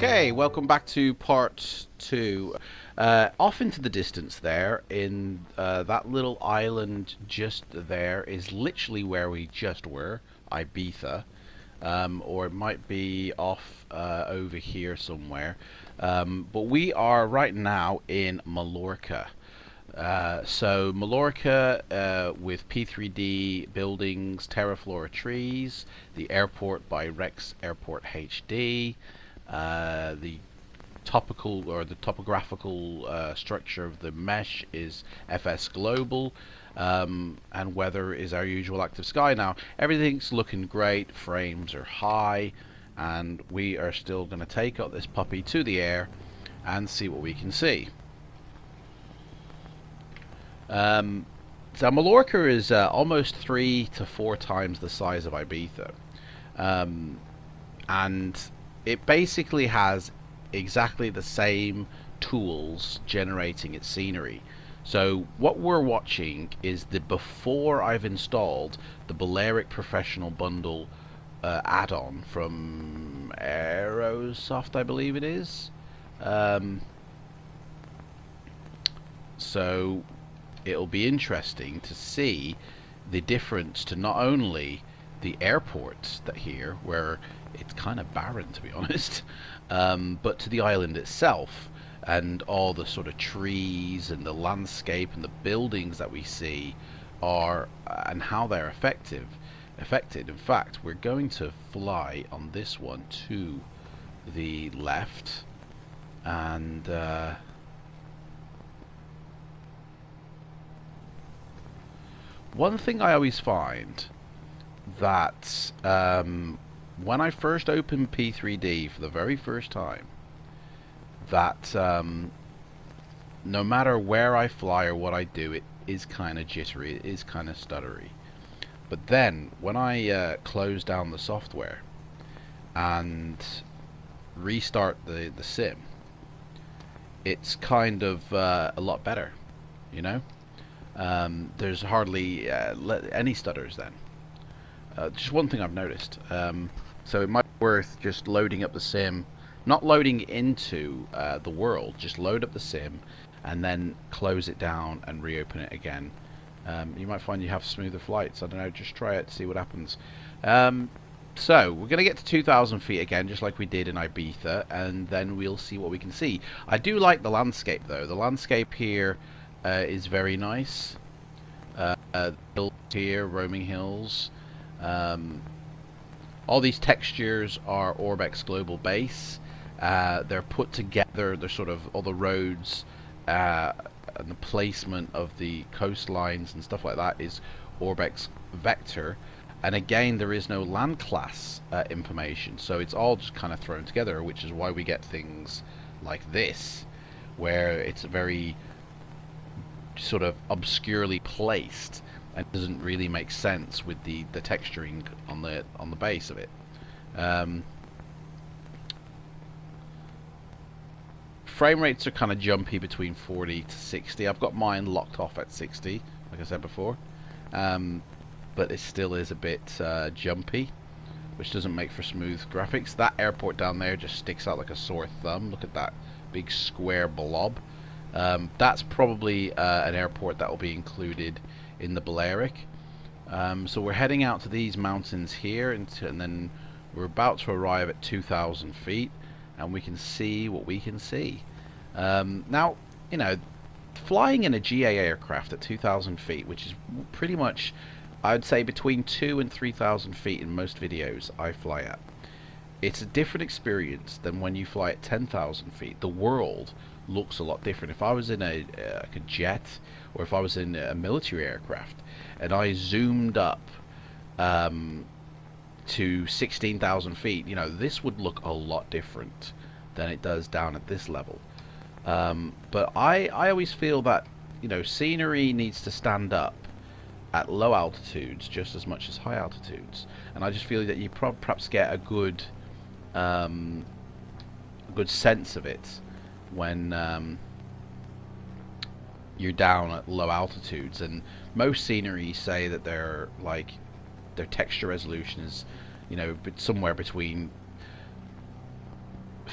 Okay, welcome back to part 2. Off into the distance there, in that little island just there, is literally where we just were, Ibiza. Or it might be off over here somewhere. But we are right now in Mallorca. So Mallorca with P3D buildings, terraflora trees, the airport by Rex Airport HD, the topographical structure of the mesh is FS Global, and weather is our usual active sky. Now everything's looking great, frames are high, and we are still going to take up this puppy to the air and see what we can see. So Mallorca is almost 3 to 4 times the size of Ibiza, and it basically has exactly the same tools generating its scenery. So what we're watching is the before I've installed the Balearic Professional Bundle add-on from Aerosoft, I believe it is. So it'll be interesting to see the difference to not only the airports that here, where it's kind of barren to be honest, but to the island itself and all the sort of trees and the landscape and the buildings that we see are and how they're affected. In fact, we're going to fly on this one to the left, and one thing I always find that when I first opened P3D for the very first time, that no matter where I fly or what I do, it is kind of jittery, it is kind of stuttery. But then when I close down the software and restart the sim, it's kind of a lot better, you know. There's hardly any stutters then. Just one thing I've noticed. So it might be worth just loading up the sim, not loading into the world, just load up the sim and then close it down and reopen it again. You might find you have smoother flights. I don't know, just try it, see what happens. So we're going to get to 2,000 feet again, just like we did in Ibiza, and then we'll see what we can see. I do like the landscape though. The landscape here is very nice. Hills here, roaming hills. All these textures are Orbex Global Base. They're put together, they're sort of all the roads and the placement of the coastlines and stuff like that is Orbex Vector. And again, there is no land class information, so it's all just kind of thrown together, which is why we get things like this, where it's very sort of obscurely placed and doesn't really make sense with the texturing on the base of it. Frame rates are kind of jumpy between 40 to 60. I've got mine locked off at 60, like I said before, but it still is a bit jumpy, which doesn't make for smooth graphics. That airport down there just sticks out like a sore thumb. Look at that big square blob. That's probably an airport that will be included in the Balearic. So we're heading out to these mountains here, and then we're about to arrive at 2,000 feet, and we can see what we can see. Now, you know, flying in a GA aircraft at 2,000 feet, which is pretty much, I'd say, between 2,000 and 3,000 feet in most videos I fly at. It's a different experience than when you fly at 10,000 feet. The world looks a lot different. If I was in a jet, or if I was in a military aircraft and I zoomed up to 16,000 feet, you know, this would look a lot different than it does down at this level. But I always feel that, you know, scenery needs to stand up at low altitudes just as much as high altitudes, and I just feel that you perhaps get a good sense of it when you're down at low altitudes. And most scenery say that their texture resolution is, you know, somewhere between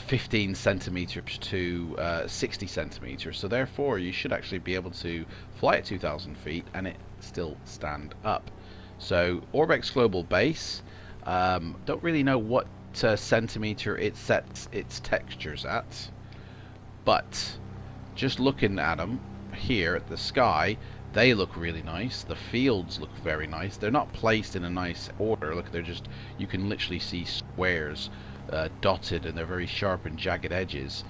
15 centimeters to 60 centimeters. So therefore, you should actually be able to fly at 2,000 feet and it still stand up. So Orbex Global Base, don't really know what centimeter it sets its textures at, but just looking at them here at the sky, they look really nice. The fields look very nice. They're not placed in a nice order. Look, they're just, you can literally see squares dotted, and they're very sharp and jagged edges.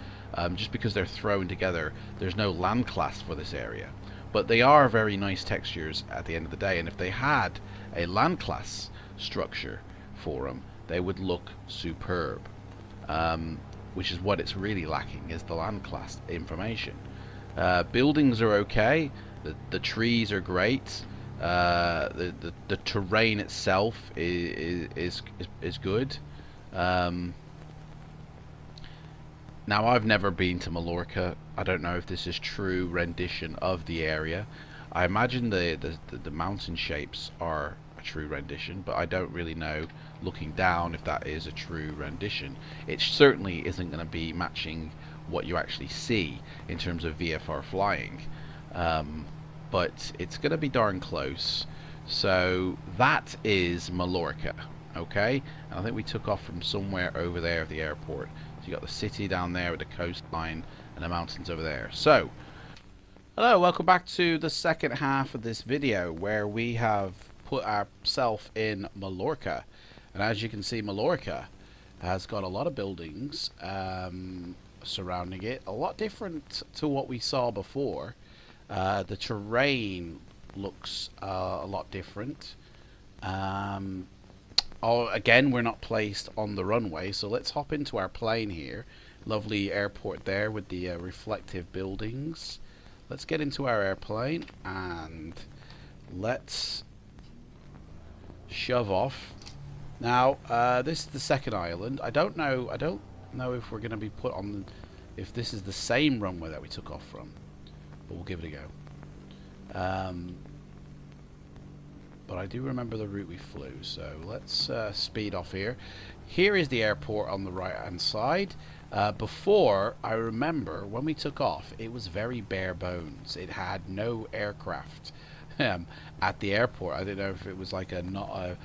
Just because they're thrown together, there's no land class for this area. But they are very nice textures at the end of the day, and if they had a land class structure for them, they would look superb. Which is what it's really lacking, is the land class information. Buildings are okay. The trees are great. The terrain itself is good. Now, I've never been to Mallorca. I don't know if this is true rendition of the area. I imagine the mountain shapes are a true rendition, but I don't really know, looking down, if that is a true rendition. It certainly isn't going to be matching what you actually see in terms of VFR flying, but it's going to be darn close. So that is Mallorca. Okay, and I think we took off from somewhere over there at the airport. So you got the city down there with the coastline and the mountains over there. So hello, welcome back to the second half of this video, where we have put ourselves in Mallorca. And as you can see, Mallorca has got a lot of buildings surrounding it, a lot different to what we saw before. The terrain looks a lot different. Again, we're not placed on the runway, so let's hop into our plane here. Lovely airport there with the reflective buildings. Let's get into our airplane and let's shove off. Now, this is the second island. I don't know if we're going to be put on, if this is the same runway that we took off from, but we'll give it a go. But I do remember the route we flew, so let's speed off here. Here is the airport on the right hand side. Before, I remember when we took off, it was very bare bones. It had no aircraft at the airport. I don't know if it was like a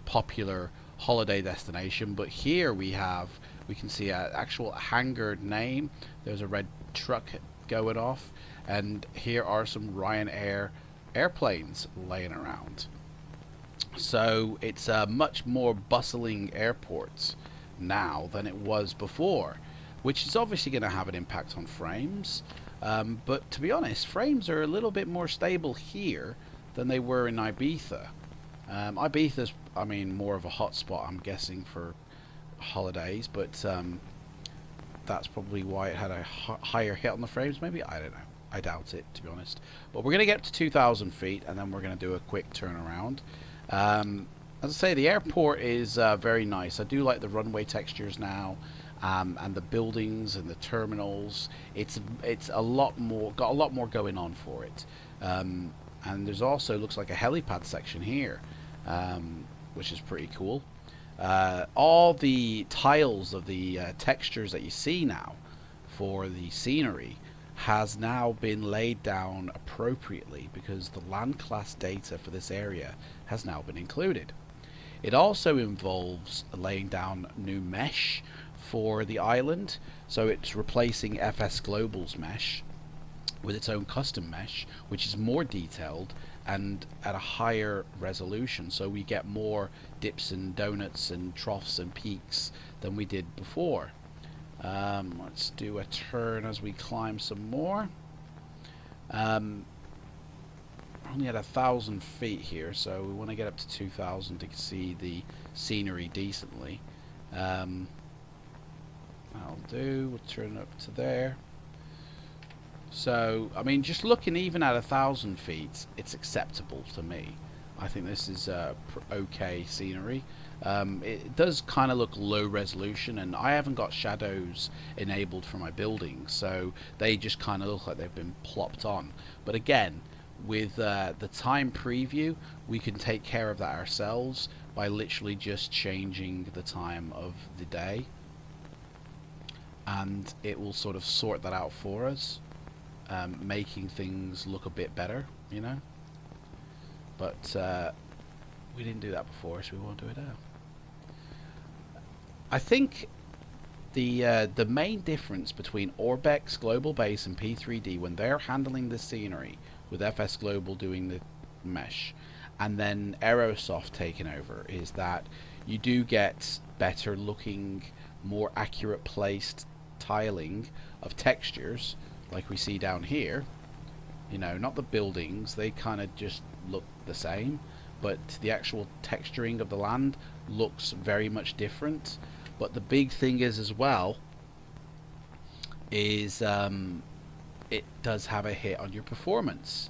popular holiday destination, but here we can see an actual hangar name. There's a red truck going off, and here are some Ryanair airplanes laying around. So it's a much more bustling airport now than it was before, which is obviously going to have an impact on frames. But to be honest, frames are a little bit more stable here than they were in Ibiza. Ibiza's, I mean, more of a hotspot, I'm guessing, for holidays, but that's probably why it had a higher hit on the frames. Maybe, I don't know. I doubt it, to be honest. But we're going to get up to 2,000 feet, and then we're going to do a quick turnaround. As I say, the airport is very nice. I do like the runway textures now, and the buildings and the terminals. It's a lot more, got a lot more going on for it. And there's also, looks like a helipad section here, which is pretty cool. All the tiles of the textures that you see now for the scenery has now been laid down appropriately, because the land class data for this area has now been included. It also involves laying down new mesh for the island, so it's replacing FS Global's mesh with its own custom mesh, which is more detailed and at a higher resolution, so we get more dips and donuts and troughs and peaks than we did before. Let's do a turn as we climb some more. Only at 1,000 feet here, so we want to get up to 2,000 to see the scenery decently. That'll do. We'll turn up to there. So, I mean, just looking even at 1,000 feet, it's acceptable to me. I think this is okay scenery. It does kind of look low resolution, and I haven't got shadows enabled for my buildings, so they just kind of look like they've been plopped on. But again, with the time preview, we can take care of that ourselves by literally just changing the time of the day. and it will sort of sort that out for us, making things look a bit better, you know. But we didn't do that before, so we won't do it now. I think the main difference between Orbex, Global Base, and P3D when they're handling the scenery, with FS Global doing the mesh, and then Aerosoft taking over, is that you do get better looking, more accurate placed tiling of textures, like we see down here. You know, not the buildings, they kind of just look the same, but the actual texturing of the land looks very much different. But the big thing is as well is it does have a hit on your performance,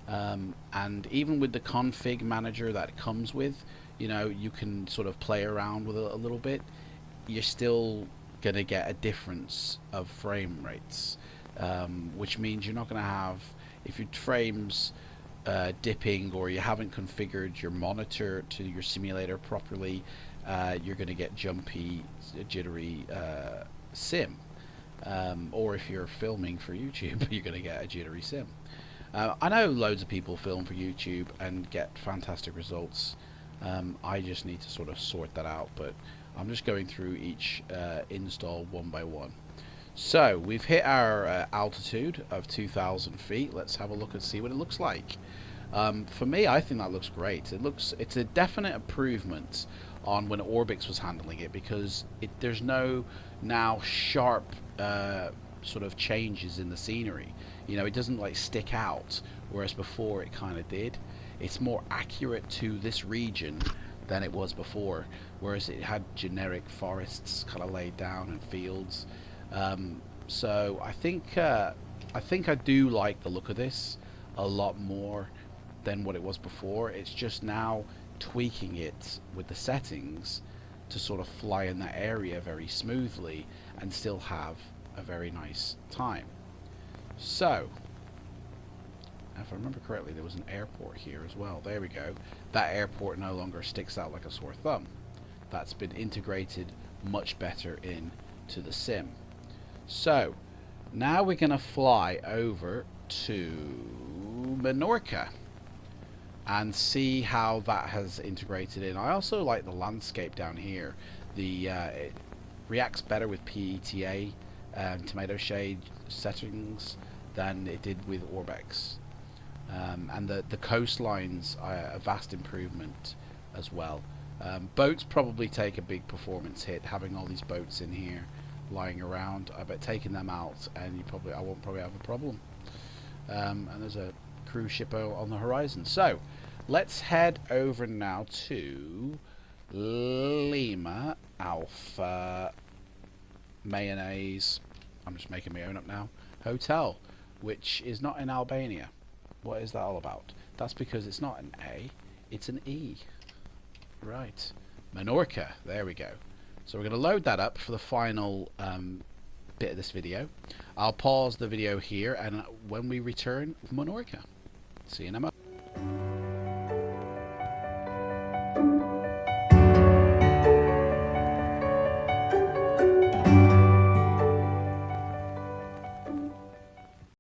and even with the config manager that it comes with, you know, you can sort of play around with it a little bit. You're still gonna get a difference of frame rates, which means you're not gonna have, if your frames dipping, or you haven't configured your monitor to your simulator properly, you're going to get jumpy, jittery sim. Or if you're filming for YouTube, you're going to get a jittery sim. I know loads of people film for YouTube and get fantastic results. I just need to sort of sort that out, but I'm just going through each install one by one. So we've hit our altitude of 2,000 feet. Let's have a look and see what it looks like. For me, I think that looks great. It's a definite improvement on when Orbix was handling it, because there's no now sharp sort of changes in the scenery. You know, it doesn't like stick out, whereas before it kind of did. It's more accurate to this region than it was before, whereas it had generic forests kind of laid down and fields. So I think I do like the look of this a lot more than what it was before. It's just now tweaking it with the settings to sort of fly in that area very smoothly and still have a very nice time. So if I remember correctly, there was an airport here as well. There we go. That airport no longer sticks out like a sore thumb. That's been integrated much better into the sim. So now we're going to fly over to Mallorca and see how that has integrated in. I also like the landscape down here. It reacts better with PETA tomato shade settings than it did with Orbex. And the coastlines are a vast improvement as well. Boats probably take a big performance hit, having all these boats in here lying around. I bet taking them out and I won't probably have a problem. And there's a cruise ship on the horizon. So let's head over now to Lima Alpha Mayonnaise, I'm just making my own up now, Hotel, which is not in Albania. What is that all about? That's because it's not an A, it's an E. Right, Mallorca, there we go. So we're going to load that up for the final bit of this video. I'll pause the video here, and when we return, Mallorca. See you in a moment.